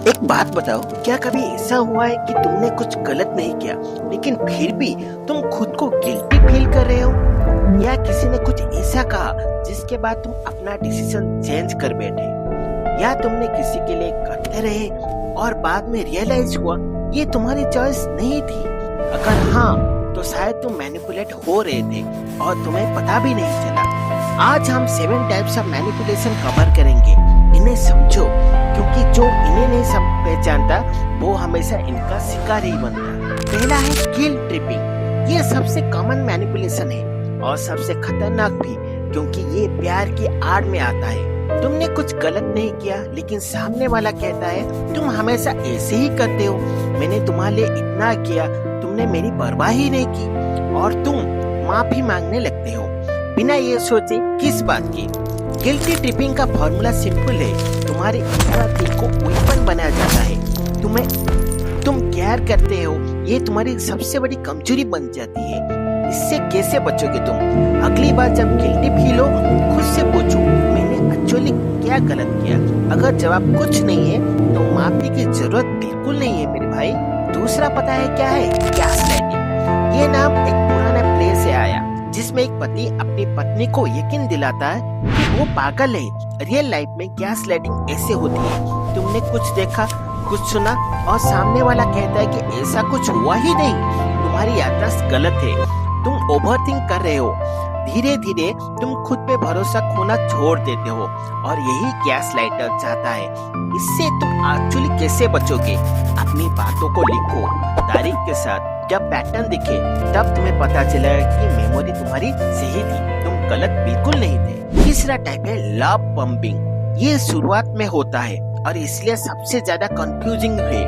एक बात बताओ, क्या कभी ऐसा हुआ है कि तुमने कुछ गलत नहीं किया लेकिन फिर भी तुम खुद को गिल्टी फील कर रहे हो? या किसी ने कुछ ऐसा कहा जिसके बाद तुम अपना डिसीजन चेंज कर बैठे? या तुमने किसी के लिए करते रहे और बाद में रियलाइज हुआ ये तुम्हारी चॉइस नहीं थी? अगर हाँ, तो शायद तुम मैनिपुलेट हो रहे थे और तुम्हें पता भी नहीं चला। आज हम 7 टाइप्स ऑफ मैनिपुलेशन कवर करेंगे। इन्हें समझो, क्योंकि जो इन्हें नहीं पहचानता वो हमेशा इनका शिकार ही बनता। पहला है गिल्ट ट्रिपिंग। ये सबसे कॉमन मैनिपुलेशन है और सबसे खतरनाक भी, क्योंकि ये प्यार की आड़ में आता है। तुमने कुछ गलत नहीं किया लेकिन सामने वाला कहता है तुम हमेशा ऐसे ही करते हो, मैंने तुम्हारे लिए इतना किया, तुमने मेरी परवाह ही नहीं की, और तुम माफी मांगने लगते हो बिना ये सोचे किस बात की। गिल्टी ट्रिपिंग का फॉर्मूला सिंपल है। तुम्हारे दिल को वेपन बनाया जाता है। तुम केयर करते हो, ये तुम्हारी सबसे बड़ी कमजोरी बन जाती है। इससे कैसे बचोगे तुम? अगली बार जब गिल्टी फील हो, खुद से पूछो मैंने एक्चुअली क्या गलत किया। अगर जवाब कुछ नहीं है तो माफी की जरूरत बिल्कुल नहीं है मेरे भाई। दूसरा पता है क्या है? गैसलाइटिंग। ये नाम एक पुराना प्ले से आया जिसमें एक पति अपनी पत्नी को यकीन दिलाता है कि वो पागल है। रियल लाइफ में गैसलाइटिंग ऐसे होती है, तुमने कुछ देखा, कुछ सुना और सामने वाला कहता है कि ऐसा कुछ हुआ ही नहीं, तुम्हारी याददाश्त गलत है, तुम ओवरथिंक कर रहे हो। धीरे धीरे तुम खुद पे भरोसा खोना छोड़ देते हो और यही गैसलाइटर चाहता है। इससे तुम एक्चुअली कैसे बचोगे? अपनी बातों को लिखो तारीख के साथ। जब पैटर्न दिखे तब तुम्हें पता चला कि मेमोरी तुम्हारी सही थी, तुम गलत बिल्कुल नहीं थे। तीसरा टाइप है लव बम्पिंग। ये शुरुआत में होता है और इसलिए सबसे ज्यादा कंफ्यूजिंग है।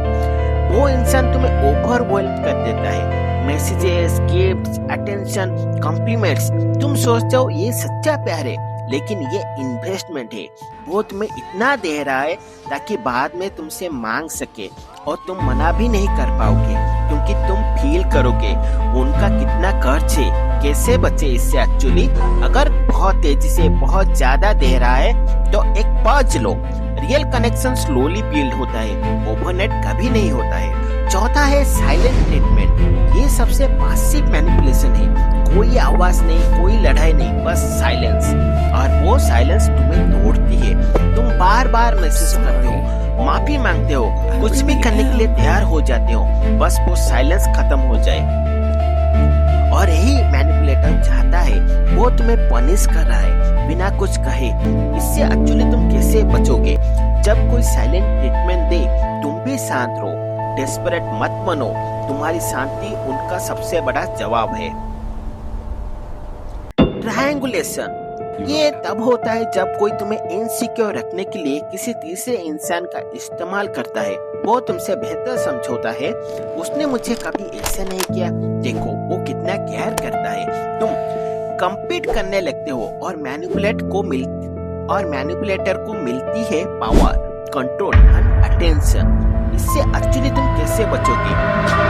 वो इंसान तुम्हें ओवरवेल्म कर देता है, मैसेजेस, गिफ्ट्स, अटेंशन, कॉम्प्लीमेंट्स। तुम सोचते हो ये सच्चा प्यार है, लेकिन ये इन्वेस्टमेंट है। वो तुम्हें इतना दे रहा है ताकि बाद में तुमसे मांग सके और तुम मना भी नहीं कर पाओगे, क्योंकि तुम फील करोगे उनका कितना खर्च है। कैसे बचे इससे? एक्चुअली अगर बहुत तेजी से बहुत ज्यादा दे रहा है तो एक पॉज लो। रियल कनेक्शन स्लोली बिल्ड होता है, ओवरनाइट कभी नहीं होता है। चौथा है साइलेंट ट्रीटमेंट। ये सबसे पासिव मैनिपुलेशन है। कोई आवाज नहीं, कोई लड़ाई नहीं, बस साइलेंस। और वो साइलेंस तुम्हें तोड़ती है। तुम बार बार मैसेज करते हो, माफी मांगते हो, कुछ भी करने के लिए तैयार हो जाते हो, बस वो साइलेंस खत्म हो जाए। और यही मैनिपुलेटर चाहता है, वो तुम्हें पनिश कर रहा है बिना कुछ कहे। इससे एक्चुअली तुम कैसे बचोगे? जब कोई साइलेंट ट्रीटमेंट दे, तुम भी शांत रहो, डेस्परेट मत बनो। तुम्हारी शांति उनका सबसे बड़ा जवाब है। ट्रायंगुलेशन। ये तब होता है जब कोई तुम्हें इनसिक्योर रखने के लिए किसी तीसरे इंसान का इस्तेमाल करता है। वो तुमसे बेहतर समझौता है, उसने मुझे कभी ऐसा नहीं किया, देखो वो कितना केयर करता है। तुम कंपीट करने लगते हो और मैनिपुलेटर को मिलती है पावर, कंट्रोल एंड अटेंशन। इससे एक्चुअली तुम कैसे बचोगे?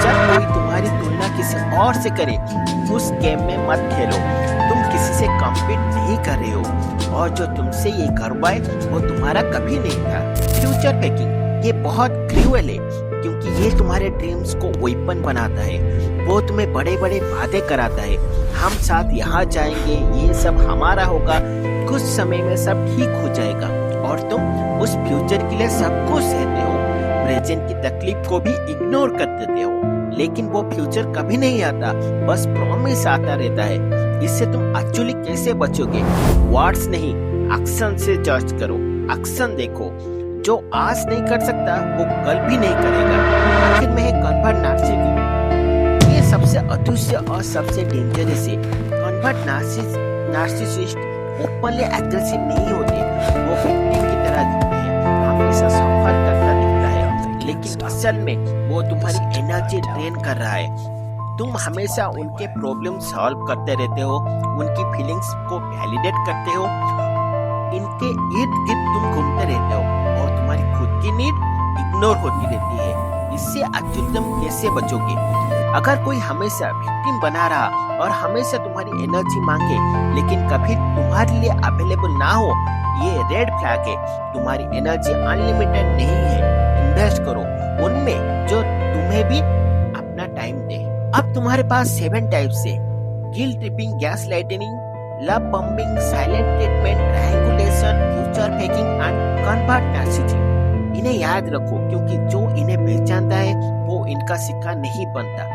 जब कोई तुम्हारी तुलना किसी और से करे, उस गेम में मत खेलो। तुम किसी से कम्पीट नहीं कर रहे हो, और जो तुमसे ये करवाए वो तुम्हारा कभी नहीं था। Future packing. ये बहुत क्रूएल है, क्योंकि ये तुम्हारे ड्रीम्स को वेपन बनाता है। वो तुम्हें बड़े बड़े वादे कराता है, हम साथ यहाँ जाएंगे, ये सब हमारा होगा, कुछ समय में सब ठीक हो जाएगा, और तुम उस फ्यूचर के लिए सब कुछ सहते हो। प्रेजेंट की तकलीफ को भी इग्नोर कर देते हो, लेकिन वो फ्यूचर कभी नहीं आता, बस प्रॉमिस आता रहता है। इससे तुम एक्चुअली कैसे बचोगे? वर्ड्स नहीं, एक्शन से जज करो। एक्शन देखो, जो आज नहीं कर सकता वो कल भी नहीं करेगा। आखिर में है कन्वर्ट नार्सिसिस्ट। ये सबसे अदृश्य और सबसे डेंजरस है। कन्वर्ट नार्सिसिस्ट ओपनली एग्रेसिव नहीं होते, वो विक्टिम की तरह दिखते हैं, हमेशा सफर करता दिखता है, लेकिन असल में वो तुम्हारी एनर्जी ड्रेन कर रहा है। तुम हमेशा उनके प्रॉब्लम सॉल्व करते रहते हो, उनकी फीलिंग्स को वैलिडेट करते हो, इनके इर्द गिर्द तुम घूमते रहते हो और तुम्हारी खुद की नीड इग्नोर होती रहती है। इससे एक्चुअली तुम कैसे बचोगे? अगर कोई हमेशा विक्टिम बना रहा और हमेशा तुम्हारी एनर्जी मांगे लेकिन कभी तुम्हारे लिए अवेलेबल ना हो, ये रेड फ्लैग है। तुम्हारी एनर्जी अनलिमिटेड नहीं है। इन्वेस्ट करो उनमें जो तुम्हें भी अपना टाइम दे। अब तुम्हारे पास 7 टाइप्स है: guilt tripping, gas lightning, love bombing, silent treatment, triangulation, future faking and convert narcissism. इन्हें याद रखो क्योंकि जो इन्हें पहचानता है वो इनका सिक्का नहीं बनता।